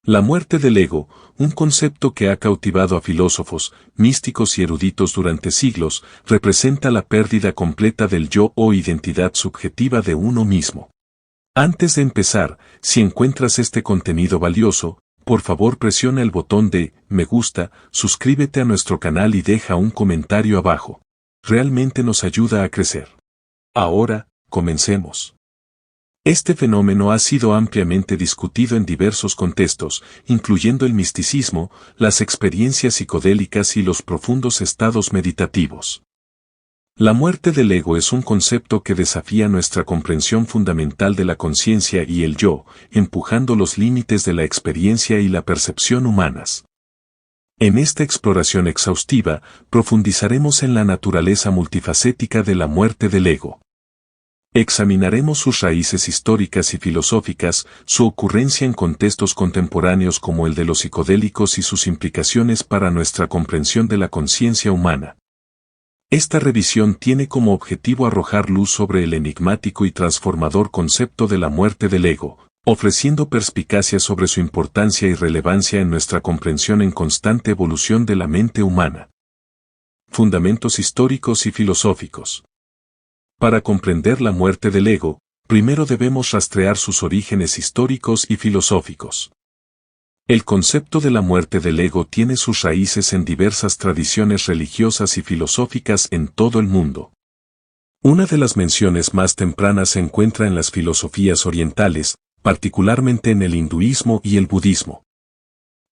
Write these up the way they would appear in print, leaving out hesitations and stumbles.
La muerte del ego, un concepto que ha cautivado a filósofos, místicos y eruditos durante siglos, representa la pérdida completa del yo o identidad subjetiva de uno mismo. Antes de empezar, si encuentras este contenido valioso, por favor presiona el botón de me gusta, suscríbete a nuestro canal y deja un comentario abajo. Realmente nos ayuda a crecer. Ahora, comencemos. Este fenómeno ha sido ampliamente discutido en diversos contextos, incluyendo el misticismo, las experiencias psicodélicas y los profundos estados meditativos. La muerte del ego es un concepto que desafía nuestra comprensión fundamental de la conciencia y el yo, empujando los límites de la experiencia y la percepción humanas. En esta exploración exhaustiva, profundizaremos en la naturaleza multifacética de la muerte del ego. Examinaremos sus raíces históricas y filosóficas, su ocurrencia en contextos contemporáneos como el de los psicodélicos y sus implicaciones para nuestra comprensión de la conciencia humana. Esta revisión tiene como objetivo arrojar luz sobre el enigmático y transformador concepto de la muerte del ego, ofreciendo perspicacia sobre su importancia y relevancia en nuestra comprensión en constante evolución de la mente humana. Fundamentos históricos y filosóficos. Para comprender la muerte del ego, primero debemos rastrear sus orígenes históricos y filosóficos. El concepto de la muerte del ego tiene sus raíces en diversas tradiciones religiosas y filosóficas en todo el mundo. Una de las menciones más tempranas se encuentra en las filosofías orientales, particularmente en el hinduismo y el budismo.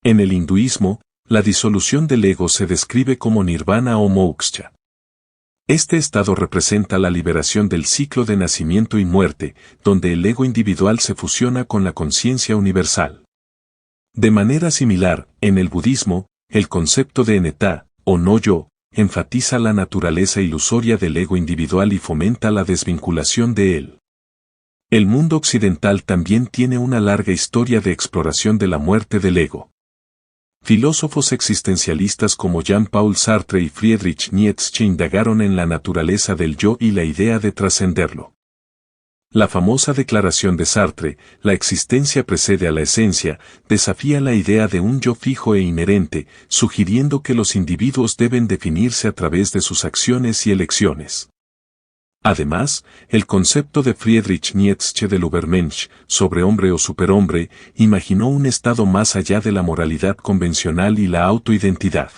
En el hinduismo, la disolución del ego se describe como nirvana o moksha. Este estado representa la liberación del ciclo de nacimiento y muerte, donde el ego individual se fusiona con la conciencia universal. De manera similar, en el budismo, el concepto de eneta, o no yo, enfatiza la naturaleza ilusoria del ego individual y fomenta la desvinculación de él. El mundo occidental también tiene una larga historia de exploración de la muerte del ego. Filósofos existencialistas como Jean-Paul Sartre y Friedrich Nietzsche indagaron en la naturaleza del yo y la idea de trascenderlo. La famosa declaración de Sartre, la existencia precede a la esencia, desafía la idea de un yo fijo e inherente, sugiriendo que los individuos deben definirse a través de sus acciones y elecciones. Además, el concepto de Friedrich Nietzsche del Übermensch, sobrehombre o superhombre, imaginó un estado más allá de la moralidad convencional y la autoidentidad.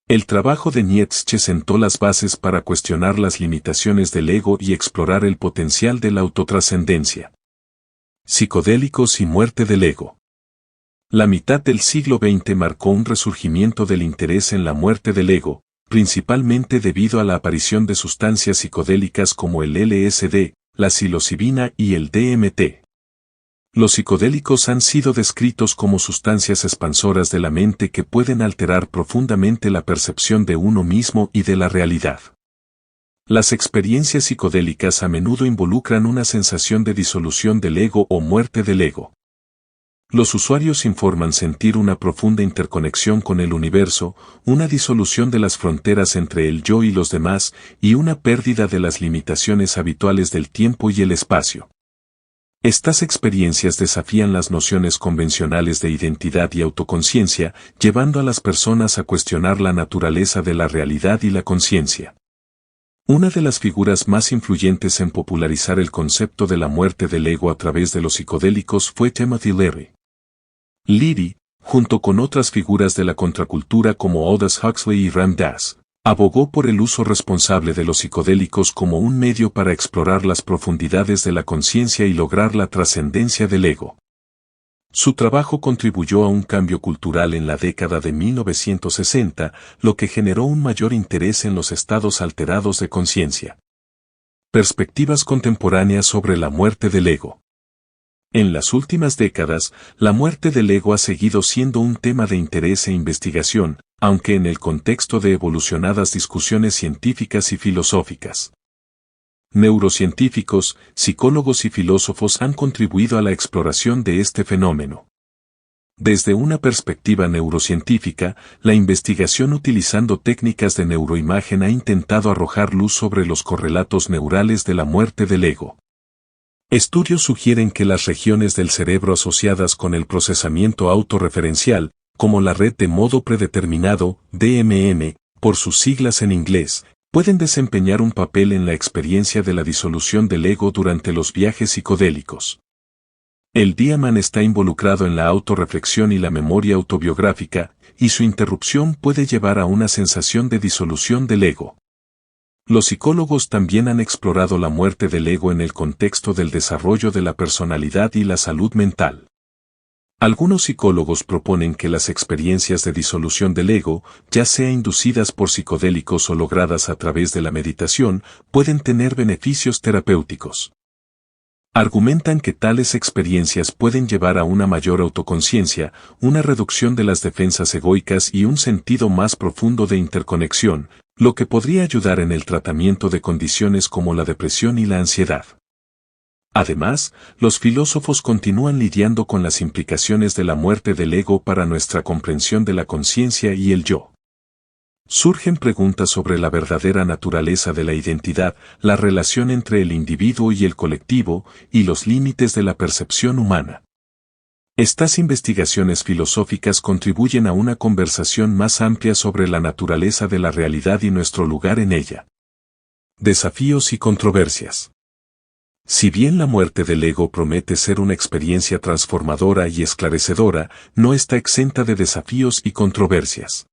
El trabajo de Nietzsche sentó las bases para cuestionar las limitaciones del ego y explorar el potencial de la autotrascendencia. Psicodélicos y muerte del ego. La mitad del siglo XX marcó un resurgimiento del interés en la muerte del ego, principalmente debido a la aparición de sustancias psicodélicas como el LSD, la psilocibina y el DMT. Los psicodélicos han sido descritos como sustancias expansoras de la mente que pueden alterar profundamente la percepción de uno mismo y de la realidad. Las experiencias psicodélicas a menudo involucran una sensación de disolución del ego o muerte del ego. Los usuarios informan sentir una profunda interconexión con el universo, una disolución de las fronteras entre el yo y los demás, y una pérdida de las limitaciones habituales del tiempo y el espacio. Estas experiencias desafían las nociones convencionales de identidad y autoconciencia, llevando a las personas a cuestionar la naturaleza de la realidad y la conciencia. Una de las figuras más influyentes en popularizar el concepto de la muerte del ego a través de los psicodélicos fue Timothy Leary. Leary, junto con otras figuras de la contracultura como Aldous Huxley y Ram Dass, abogó por el uso responsable de los psicodélicos como un medio para explorar las profundidades de la conciencia y lograr la trascendencia del ego. Su trabajo contribuyó a un cambio cultural en la década de 1960, lo que generó un mayor interés en los estados alterados de conciencia. Perspectivas contemporáneas sobre la muerte del ego. En las últimas décadas, la muerte del ego ha seguido siendo un tema de interés e investigación, aunque en el contexto de evolucionadas discusiones científicas y filosóficas. Neurocientíficos, psicólogos y filósofos han contribuido a la exploración de este fenómeno. Desde una perspectiva neurocientífica, la investigación utilizando técnicas de neuroimagen ha intentado arrojar luz sobre los correlatos neurales de la muerte del ego. Estudios sugieren que las regiones del cerebro asociadas con el procesamiento autorreferencial, como la red de modo predeterminado, DMM, por sus siglas en inglés, pueden desempeñar un papel en la experiencia de la disolución del ego durante los viajes psicodélicos. El DMM está involucrado en la autorreflexión y la memoria autobiográfica, y su interrupción puede llevar a una sensación de disolución del ego. Los psicólogos también han explorado la muerte del ego en el contexto del desarrollo de la personalidad y la salud mental. Algunos psicólogos proponen que las experiencias de disolución del ego, ya sea inducidas por psicodélicos o logradas a través de la meditación, pueden tener beneficios terapéuticos. Argumentan que tales experiencias pueden llevar a una mayor autoconciencia, una reducción de las defensas egoicas y un sentido más profundo de interconexión, lo que podría ayudar en el tratamiento de condiciones como la depresión y la ansiedad. Además, los filósofos continúan lidiando con las implicaciones de la muerte del ego para nuestra comprensión de la conciencia y el yo. Surgen preguntas sobre la verdadera naturaleza de la identidad, la relación entre el individuo y el colectivo, y los límites de la percepción humana. Estas investigaciones filosóficas contribuyen a una conversación más amplia sobre la naturaleza de la realidad y nuestro lugar en ella. Desafíos y controversias. Si bien la muerte del ego promete ser una experiencia transformadora y esclarecedora, no está exenta de desafíos y controversias.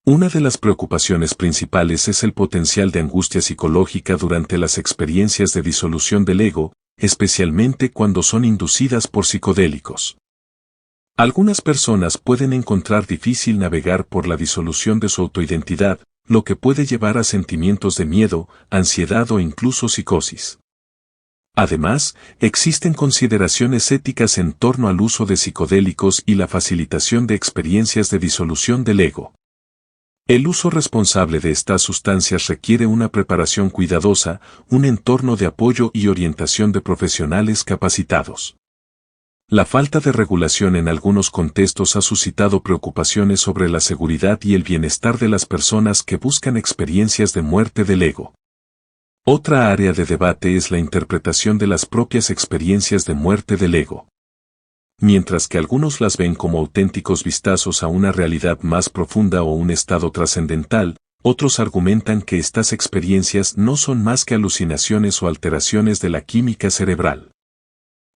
Una de las preocupaciones principales es el potencial de angustia psicológica durante las experiencias de disolución del ego, especialmente cuando son inducidas por psicodélicos. Algunas personas pueden encontrar difícil navegar por la disolución de su autoidentidad, lo que puede llevar a sentimientos de miedo, ansiedad o incluso psicosis. Además, existen consideraciones éticas en torno al uso de psicodélicos y la facilitación de experiencias de disolución del ego. El uso responsable de estas sustancias requiere una preparación cuidadosa, un entorno de apoyo y orientación de profesionales capacitados. La falta de regulación en algunos contextos ha suscitado preocupaciones sobre la seguridad y el bienestar de las personas que buscan experiencias de muerte del ego. Otra área de debate es la interpretación de las propias experiencias de muerte del ego. Mientras que algunos las ven como auténticos vistazos a una realidad más profunda o un estado trascendental, otros argumentan que estas experiencias no son más que alucinaciones o alteraciones de la química cerebral.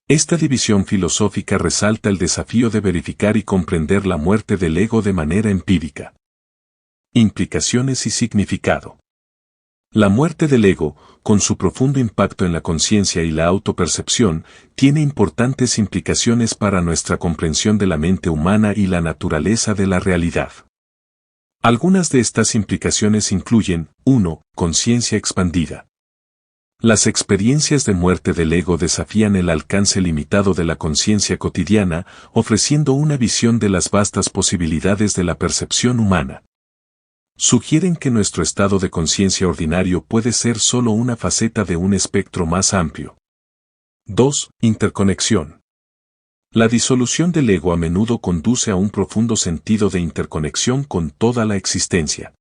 Esta división filosófica resalta el desafío de verificar y comprender la muerte del ego de manera empírica. Implicaciones y significado. La muerte del ego, con su profundo impacto en la conciencia y la autopercepción, tiene importantes implicaciones para nuestra comprensión de la mente humana y la naturaleza de la realidad. Algunas de estas implicaciones incluyen: 1. Conciencia expandida. Las experiencias de muerte del ego desafían el alcance limitado de la conciencia cotidiana, ofreciendo una visión de las vastas posibilidades de la percepción humana. Sugieren que nuestro estado de conciencia ordinario puede ser solo una faceta de un espectro más amplio. 2. Interconexión. La disolución del ego a menudo conduce a un profundo sentido de interconexión con toda la existencia.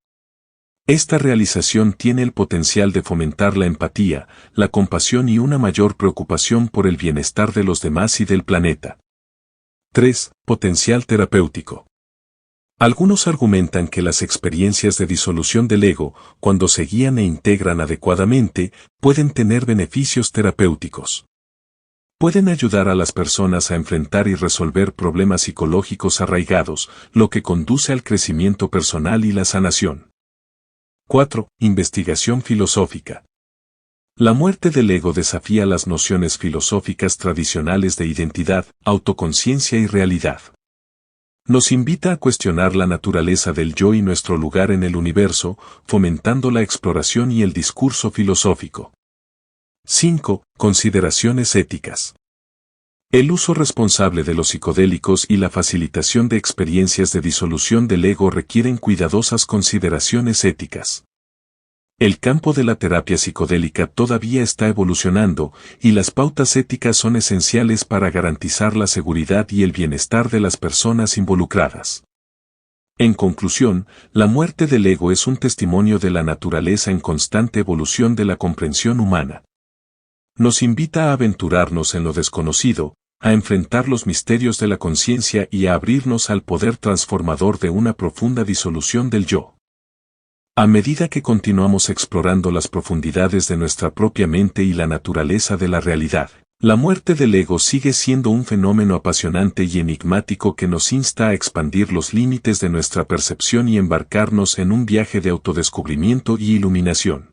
Esta realización tiene el potencial de fomentar la empatía, la compasión y una mayor preocupación por el bienestar de los demás y del planeta. 3. Potencial terapéutico. Algunos argumentan que las experiencias de disolución del ego, cuando se guían e integran adecuadamente, pueden tener beneficios terapéuticos. Pueden ayudar a las personas a enfrentar y resolver problemas psicológicos arraigados, lo que conduce al crecimiento personal y la sanación. 4. Investigación filosófica. La muerte del ego desafía las nociones filosóficas tradicionales de identidad, autoconciencia y realidad. Nos invita a cuestionar la naturaleza del yo y nuestro lugar en el universo, fomentando la exploración y el discurso filosófico. 5. Consideraciones éticas. El uso responsable de los psicodélicos y la facilitación de experiencias de disolución del ego requieren cuidadosas consideraciones éticas. El campo de la terapia psicodélica todavía está evolucionando, y las pautas éticas son esenciales para garantizar la seguridad y el bienestar de las personas involucradas. En conclusión, la muerte del ego es un testimonio de la naturaleza en constante evolución de la comprensión humana. Nos invita a aventurarnos en lo desconocido, a enfrentar los misterios de la conciencia y a abrirnos al poder transformador de una profunda disolución del yo. A medida que continuamos explorando las profundidades de nuestra propia mente y la naturaleza de la realidad, la muerte del ego sigue siendo un fenómeno apasionante y enigmático que nos insta a expandir los límites de nuestra percepción y embarcarnos en un viaje de autodescubrimiento y iluminación.